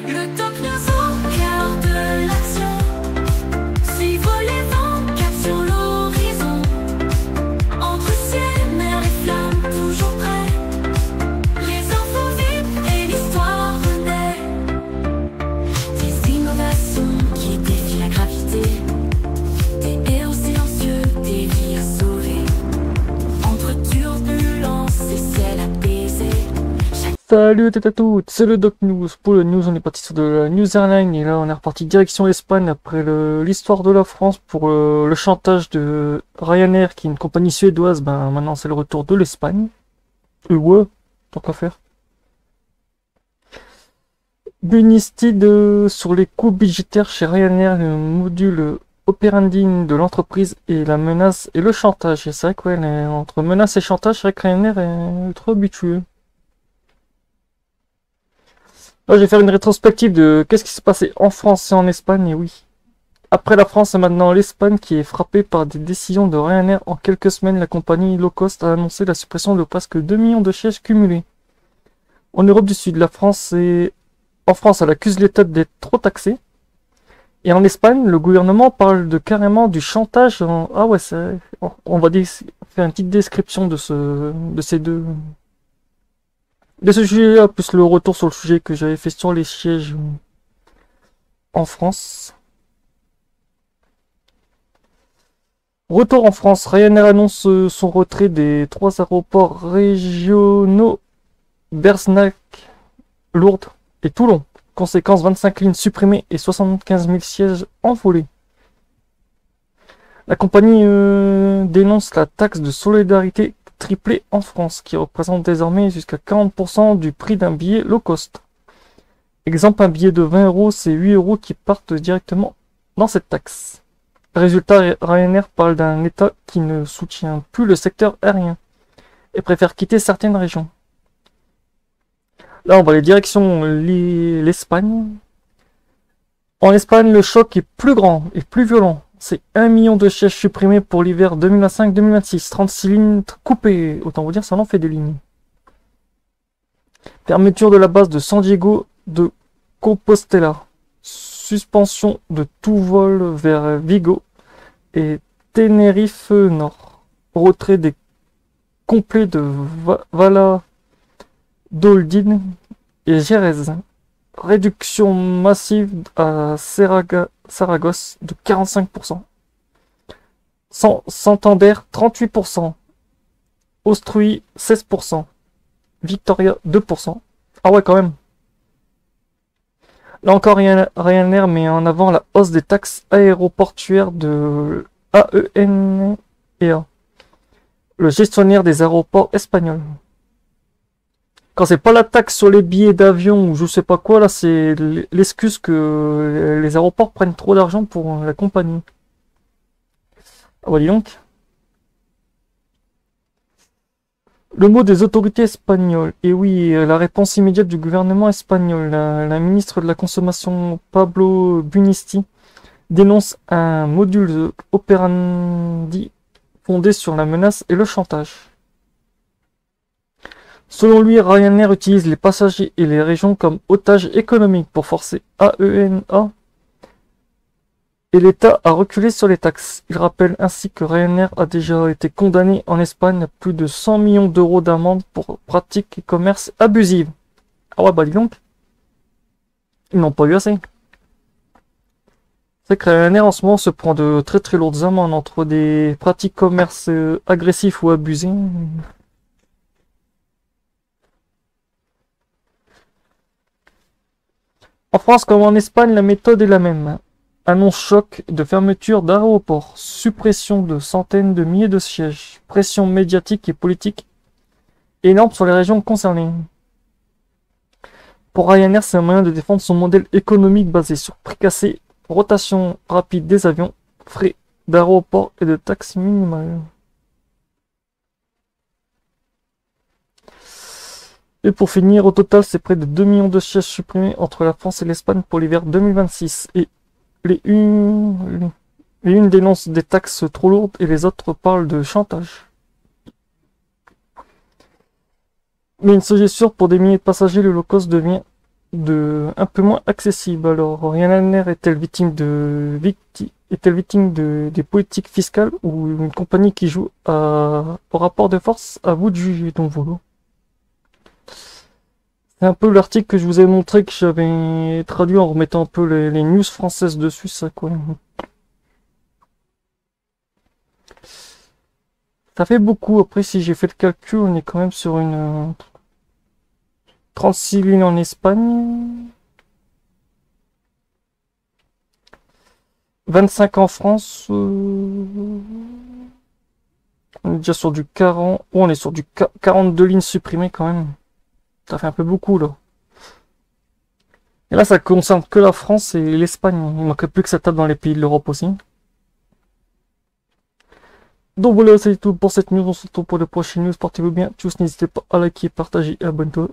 Le top news au cœur de l'action. Suivre les vents, cap sur l'horizon. Entre ciel, mer et flammes, toujours prêts. Les infos vite et l'histoire renaît. Des innovations qui défient la gravité. Des héros silencieux, des vies à sauver. Entre turbulences et ciel apaisé. Salut à toutes, c'est le Doc News. Pour le news, on est parti sur de la News Airline et là on est reparti direction Espagne après l'histoire de la France pour le chantage de Ryanair qui est une compagnie suédoise. Ben maintenant c'est le retour de l'Espagne. Ouais, tant qu'à faire. Bunisti sur les coûts budgétaires chez Ryanair, le module operandi de l'entreprise et la menace et le chantage. Et c'est vrai que ouais, entre menace et chantage, c'est vrai que Ryanair est trop habitué. Là, je vais faire une rétrospective de qu'est-ce qui s'est passé en France et en Espagne, et oui. Après la France, c'est maintenant l'Espagne qui est frappée par des décisions de Ryanair. En quelques semaines, la compagnie low cost a annoncé la suppression de presque 2 millions de sièges cumulés. En Europe du Sud, en France, elle accuse l'État d'être trop taxé. Et en Espagne, le gouvernement parle carrément du chantage. Ah ouais, on va faire une petite description de ces deux. De ce sujet-là, plus le retour sur le sujet que j'avais fait sur les sièges en France. Retour en France, Ryanair annonce son retrait des 3 aéroports régionaux Berznac, Lourdes et Toulon. Conséquence, 25 lignes supprimées et 75 000 sièges envolés. La compagnie dénonce la taxe de solidarité triplé en France, qui représente désormais jusqu'à 40% du prix d'un billet low cost. Exemple, un billet de 20 €, c'est 8 € qui partent directement dans cette taxe. Résultat, Ryanair parle d'un État qui ne soutient plus le secteur aérien et préfère quitter certaines régions. Là, on va aller direction l'Espagne. En Espagne, le choc est plus grand et plus violent. C'est 1 million de sièges supprimés pour l'hiver 2025-2026. 36 lignes coupées. Autant vous dire, ça en fait des lignes. Fermeture de la base de San Diego de Compostela. Suspension de tout vol vers Vigo et Tenerife Nord. Retrait des complets de Valladolid et Jerez. Réduction massive à Saragosse de 45%. Santander 38%. Ostruy 16%. Victoria 2%. Ah ouais, quand même. Là encore, Ryanair met en avant la hausse des taxes aéroportuaires de AENEA, le gestionnaire des aéroports espagnols. Quand c'est pas la taxe sur les billets d'avion ou je sais pas quoi, là c'est l'excuse que les aéroports prennent trop d'argent pour la compagnie. Ah bah dis donc. Le mot des autorités espagnoles. Et oui, la réponse immédiate du gouvernement espagnol. La ministre de la Consommation, Pablo Bunisti, dénonce un module operandi fondé sur la menace et le chantage. Selon lui, Ryanair utilise les passagers et les régions comme otages économiques pour forcer AENA et l'État à reculer sur les taxes. Il rappelle ainsi que Ryanair a déjà été condamné en Espagne à plus de 100 millions d'euros d'amende pour pratiques et commerce abusives. Ah ouais, bah dis donc. Ils n'ont pas eu assez. C'est que Ryanair en ce moment se prend de très très lourdes amendes entre des pratiques commerce agressifs ou abusés. En France comme en Espagne, la méthode est la même. Annonce choc de fermeture d'aéroports, suppression de centaines de milliers de sièges, pression médiatique et politique énorme sur les régions concernées. Pour Ryanair, c'est un moyen de défendre son modèle économique basé sur prix cassé, rotation rapide des avions, frais d'aéroport et de taxes minimales. Et pour finir, au total, c'est près de 2 millions de sièges supprimés entre la France et l'Espagne pour l'hiver 2026. Et les unes dénoncent des taxes trop lourdes et les autres parlent de chantage. Mais une chose est sûre, pour des milliers de passagers, le low cost devient un peu moins accessible. Alors, Ryanair est-elle victime des politiques fiscales ou une compagnie qui joue au rapport de force? À vous de juger, donc voilà. C'est un peu l'article que je vous ai montré, que j'avais traduit en remettant un peu les news françaises dessus, ça quoi. Ça fait beaucoup. Après, si j'ai fait le calcul, on est quand même sur une 36 lignes en Espagne, 25 en France. On est déjà sur du 40. Oh, on est sur du 42 lignes supprimées quand même. Ça fait un peu beaucoup là. Et là, ça concerne que la France et l'Espagne. Il manquerait plus que ça tape dans les pays de l'Europe aussi. Donc voilà, c'est tout pour cette news. On se retrouve pour les prochaines news. Portez-vous bien. Tous, n'hésitez pas à liker, partager et abonnez-vous.